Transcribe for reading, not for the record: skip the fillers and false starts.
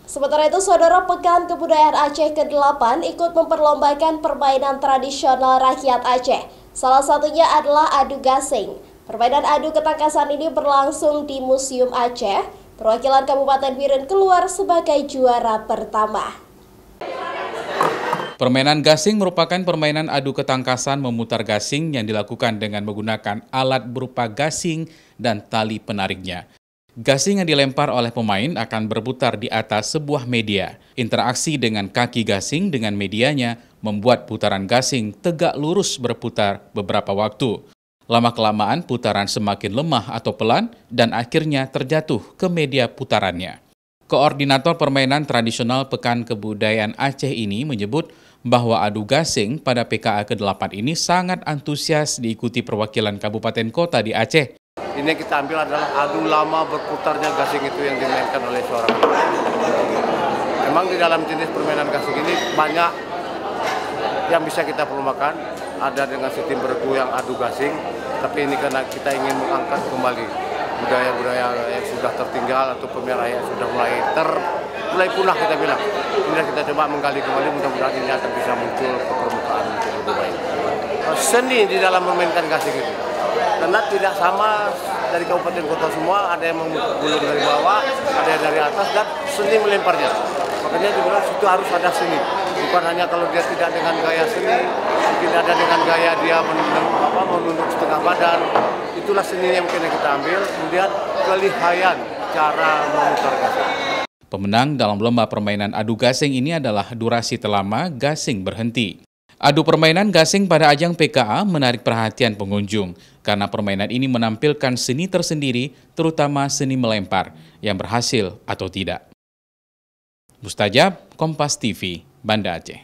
Sementara itu, Saudara, Pekan Kebudayaan Aceh ke-8 ikut memperlombakan permainan tradisional rakyat Aceh. Salah satunya adalah adu gasing. Permainan adu ketangkasan ini berlangsung di Museum Aceh. Perwakilan Kabupaten Biren keluar sebagai juara pertama. Permainan gasing merupakan permainan adu ketangkasan memutar gasing yang dilakukan dengan menggunakan alat berupa gasing dan tali penariknya. Gasing yang dilempar oleh pemain akan berputar di atas sebuah media. Interaksi dengan kaki gasing dengan medianya membuat putaran gasing tegak lurus berputar beberapa waktu. Lama-kelamaan putaran semakin lemah atau pelan dan akhirnya terjatuh ke media putarannya. Koordinator permainan tradisional Pekan Kebudayaan Aceh ini menyebut bahwa adu gasing pada PKA ke-8 ini sangat antusias diikuti perwakilan kabupaten kota di Aceh. Ini yang kita ambil adalah adu lama berputarnya gasing itu yang dimainkan oleh seorang ibu. Memang di dalam jenis permainan gasing ini banyak yang bisa kita perlombakan. Ada dengan sistem bergu yang adu gasing, tapi ini karena kita ingin mengangkat kembali budaya-budaya yang sudah tertinggal atau pemirsa yang sudah mulai punah kita bilang. Ini kita coba menggali kembali, mudah-mudahan ini akan bisa muncul ke permukaan untuk lebih baik. Seni di dalam memainkan gasing itu. Karena tidak sama dari kabupaten kota semua, ada yang menggulung dari bawah, ada yang dari atas, dan seni melemparnya. Makanya dibilang situ harus ada seni. Bukan hanya kalau dia tidak dengan gaya seni, mungkin ada dengan gaya dia menunduk setengah badan. Itulah seni yang mungkin kita ambil, kemudian kelihayan cara memutar gasing. Pemenang dalam lomba permainan adu gasing ini adalah durasi terlama gasing berhenti. Adu permainan gasing pada ajang PKA menarik perhatian pengunjung karena permainan ini menampilkan seni tersendiri, terutama seni melempar yang berhasil atau tidak. Mustajab, Kompas TV, Banda Aceh.